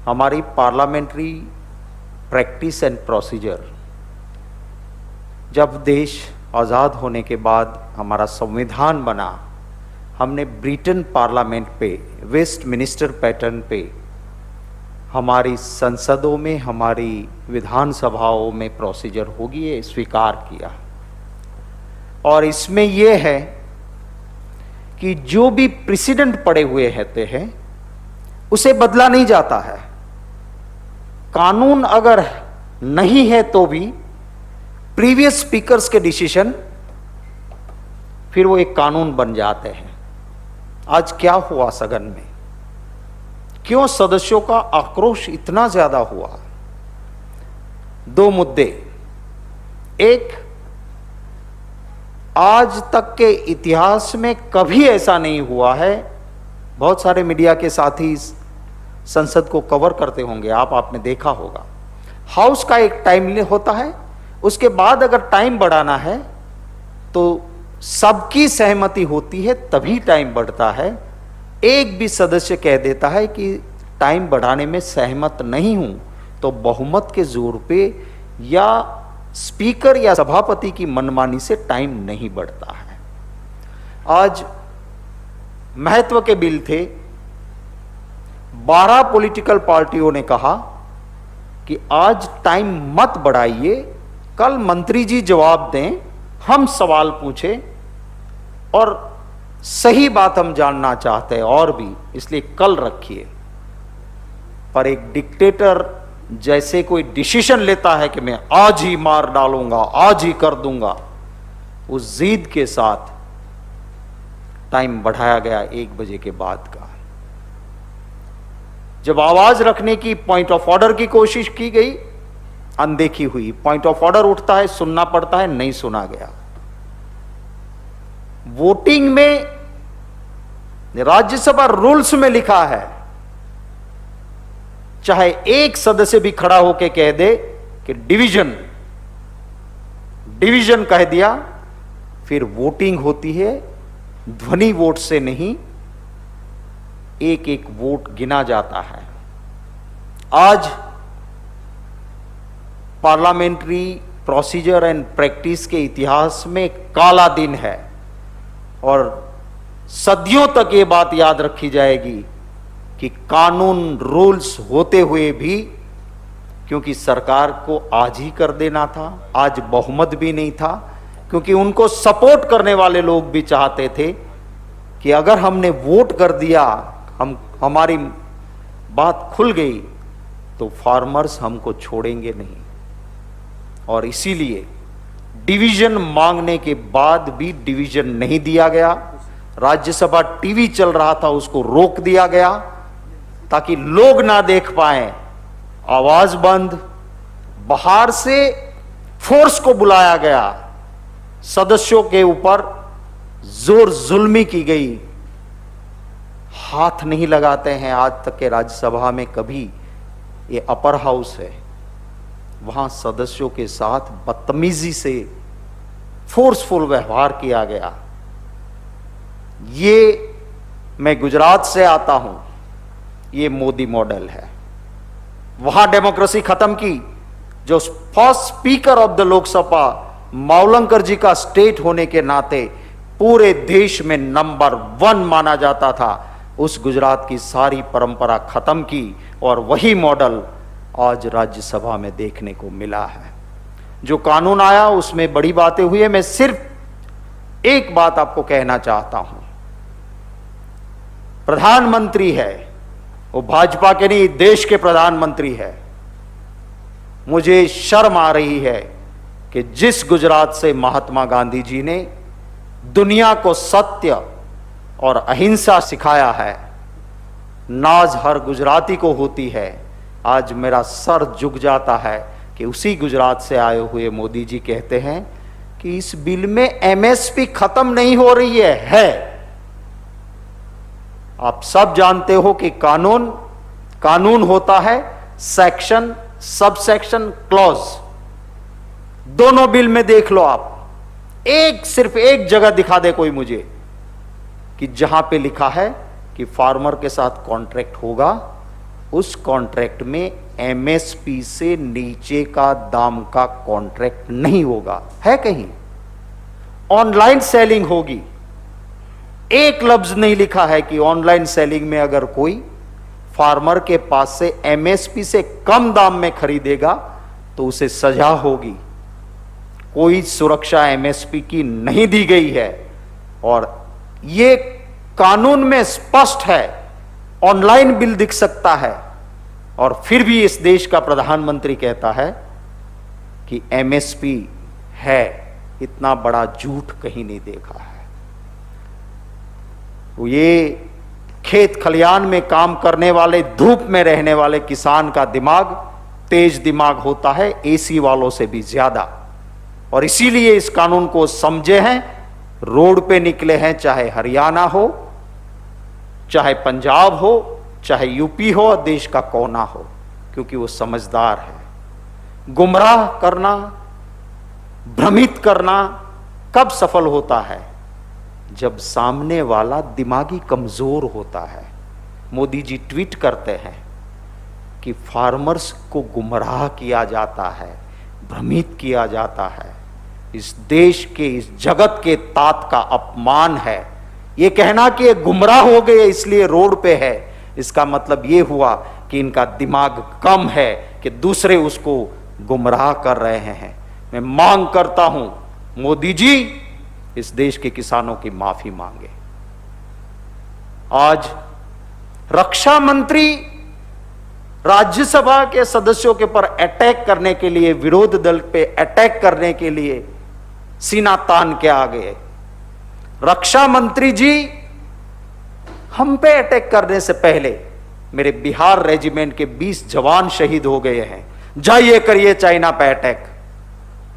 हमारी parliamentary practice and procedure, जब देश आज़ाद होने के बाद हमारा संविधान बना, हमने ब्रिटेन पार्लियामेंट पे वेस्टमिनिस्टर पैटर्न पे हमारी संसदों में, हमारी विधानसभाओं में प्रोसीजर होगी, ये स्वीकार किया। और इसमें यह है कि जो भी प्रेसिडेंट पड़े हुए रहते हैं उसे बदला नहीं जाता है। कानून अगर नहीं है तो भी प्रीवियस स्पीकर्स के डिसीजन फिर वो एक कानून बन जाते हैं। आज क्या हुआ सदन में, क्यों सदस्यों का आक्रोश इतना ज्यादा हुआ? दो मुद्दे। एक, आज तक के इतिहास में कभी ऐसा नहीं हुआ है, बहुत सारे मीडिया के साथी संसद को कवर करते होंगे, आपने देखा होगा, हाउस का एक टाइम होता है, उसके बाद अगर टाइम बढ़ाना है तो सबकी सहमति होती है तभी टाइम बढ़ता है। एक भी सदस्य कह देता है कि टाइम बढ़ाने में सहमत नहीं हूं तो बहुमत के जोर पे या स्पीकर या सभापति की मनमानी से टाइम नहीं बढ़ता है। आज महत्व के बिल थे, 12 पॉलिटिकल पार्टियों ने कहा कि आज टाइम मत बढ़ाइए, कल मंत्री जी जवाब दें, हम सवाल पूछें और सही बात हम जानना चाहते हैं और भी, इसलिए कल रखिए। पर एक डिक्टेटर जैसे कोई डिसीजन लेता है कि मैं आज ही मार डालूंगा, आज ही कर दूंगा, उस जिद के साथ टाइम बढ़ाया गया 1 बजे के बाद का। जब आवाज रखने की, पॉइंट ऑफ ऑर्डर की कोशिश की गई, अनदेखी हुई। पॉइंट ऑफ ऑर्डर उठता है, सुनना पड़ता है, नहीं सुना गया। वोटिंग में राज्यसभा रूल्स में लिखा है, चाहे एक सदस्य भी खड़ा होकर कह दे कि डिवीजन कह दिया, फिर वोटिंग होती है ध्वनि वोट से नहीं, एक एक वोट गिना जाता है। आज पार्लियामेंट्री प्रोसीजर एंड प्रैक्टिस के इतिहास में काला दिन है और सदियों तक ये बात याद रखी जाएगी कि कानून रूल्स होते हुए भी, क्योंकि सरकार को आज ही कर देना था, आज बहुमत भी नहीं था, क्योंकि उनको सपोर्ट करने वाले लोग भी चाहते थे कि अगर हमने वोट कर दिया, हमारी बात खुल गई तो फार्मर्स हमको छोड़ेंगे नहीं। और इसीलिए डिवीजन मांगने के बाद भी डिवीजन नहीं दिया गया। राज्यसभा टीवी चल रहा था, उसको रोक दिया गया ताकि लोग ना देख पाए, आवाज बंद। बाहर से फोर्स को बुलाया गया, सदस्यों के ऊपर जोर जुल्मी की गई, हाथ नहीं लगाते हैं आज तक के राज्यसभा में कभी। ये अपर हाउस है, वहां सदस्यों के साथ बदतमीजी से फोर्सफुल व्यवहार किया गया। ये, मैं गुजरात से आता हूं, ये मोदी मॉडल है। वहां डेमोक्रेसी खत्म की। जो first speaker of the Lok Sabha Mavalankar ji का स्टेट होने के नाते पूरे देश में नंबर 1 माना जाता था, उस गुजरात की सारी परंपरा खत्म की और वही मॉडल आज राज्यसभा में देखने को मिला है। जो कानून आया उसमें बड़ी बातें हुई है, मैं सिर्फ एक बात आपको कहना चाहता हूं। प्रधानमंत्री है, वो भाजपा के नहीं, देश के प्रधानमंत्री है। मुझे शर्म आ रही है कि जिस गुजरात से महात्मा गांधी जी ने दुनिया को सत्य और अहिंसा सिखाया है, नाज हर गुजराती को होती है। आज मेरा सर झुक जाता है कि उसी गुजरात से आए हुए मोदी जी कहते हैं कि इस बिल में एमएसपी खत्म नहीं हो रही है। आप सब जानते हो कि कानून होता है सेक्शन, सबसेक्शन, क्लॉज। दोनों बिल में देख लो आप, सिर्फ एक जगह दिखा दे कोई मुझे कि जहां पे लिखा है कि फार्मर के साथ कॉन्ट्रैक्ट होगा उस कॉन्ट्रैक्ट में एमएसपी से नीचे का दाम का कॉन्ट्रैक्ट नहीं होगा। है कहीं ऑनलाइन सेलिंग होगी, एक लफ्ज नहीं लिखा है कि ऑनलाइन सेलिंग में अगर कोई फार्मर के पास से एमएसपी से कम दाम में खरीदेगा तो उसे सजा होगी। कोई सुरक्षा एमएसपी की नहीं दी गई है और यह कानून में स्पष्ट है। ऑनलाइन बिल दिख सकता है और फिर भी इस देश का प्रधानमंत्री कहता है कि एमएसपी है। इतना बड़ा झूठ कहीं नहीं देखा है। ये खेत खलियान में काम करने वाले, धूप में रहने वाले किसान का दिमाग तेज दिमाग होता है, एसी वालों से भी ज्यादा, और इसीलिए इस कानून को समझे हैं, रोड पे निकले हैं, चाहे हरियाणा हो, चाहे पंजाब हो, चाहे यूपी हो, देश का कोना हो, क्योंकि वो समझदार है। गुमराह करना, भ्रमित करना कब सफल होता है? जब सामने वाला दिमागी कमजोर होता है। मोदी जी ट्वीट करते हैं कि फार्मर्स को गुमराह किया जाता है, भ्रमित किया जाता है। इस देश के, इस जगत के तात का अपमान है। ये कहना कि ये गुमराह हो गए इसलिए रोड पे है, इसका मतलब ये हुआ कि इनका दिमाग कम है कि दूसरे उसको गुमराह कर रहे हैं। मैं मांग करता हूं मोदी जी इस देश के किसानों की माफी मांगे। आज रक्षा मंत्री राज्यसभा के सदस्यों के ऊपर अटैक करने के लिए, विरोध दल पे अटैक करने के लिए सीना तान के आ गए। रक्षा मंत्री जी, हम पे अटैक करने से पहले मेरे बिहार रेजिमेंट के 20 जवान शहीद हो गए हैं, जाइए करिए चाइना पे अटैक।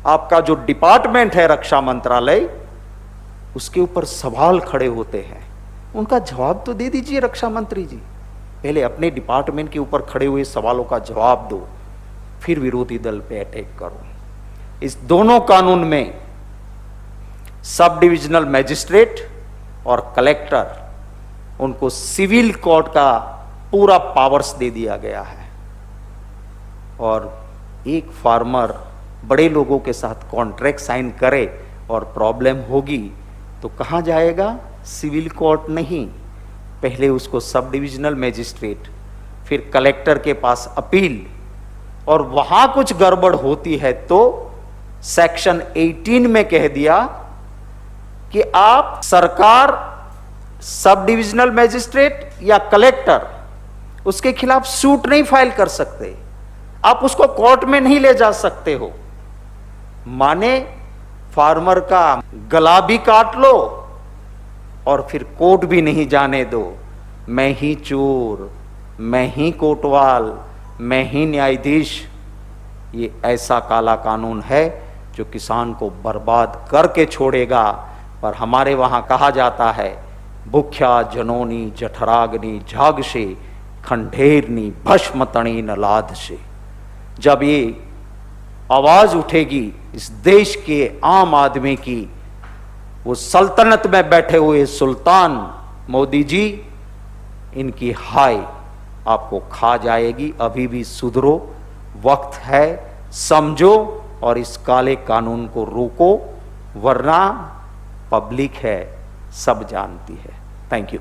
आपका जो डिपार्टमेंट है रक्षा मंत्रालय, उसके ऊपर सवाल खड़े होते हैं, उनका जवाब तो दे दीजिए रक्षा मंत्री जी। पहले अपने डिपार्टमेंट के ऊपर खड़े हुए सवालों का जवाब दो, फिर विरोधी दल पे अटैक करो। इस दोनों कानून में सब डिविजनल मैजिस्ट्रेट और कलेक्टर, उनको सिविल कोर्ट का पूरा पावर्स दे दिया गया है। और एक फार्मर बड़े लोगों के साथ कॉन्ट्रैक्ट साइन करे और प्रॉब्लम होगी तो कहां जाएगा? सिविल कोर्ट नहीं, पहले उसको सब डिविजनल मैजिस्ट्रेट, फिर कलेक्टर के पास अपील, और वहां कुछ गड़बड़ होती है तो सेक्शन 18 में कह दिया कि आप सरकार, सब डिविजनल मैजिस्ट्रेट या कलेक्टर उसके खिलाफ सूट नहीं फाइल कर सकते, आप उसको कोर्ट में नहीं ले जा सकते हो। माने फार्मर का गला भी काट लो और फिर कोर्ट भी नहीं जाने दो। मैं ही चोर, मैं ही कोतवाल, मैं ही न्यायाधीश। ये ऐसा काला कानून है जो किसान को बर्बाद करके छोड़ेगा। पर हमारे वहां कहा जाता है, भूख्या जनोनी जठराग्नि झाग से, खंडेरनी भस्म तणी नलाद से। जब ये आवाज उठेगी इस देश के आम आदमी की, वो सल्तनत में बैठे हुए सुल्तान मोदी जी, इनकी हाय आपको खा जाएगी। अभी भी सुधरो, वक्त है, समझो और इस काले कानून को रोको, वरना पब्लिक है, सब जानती है। Thank you.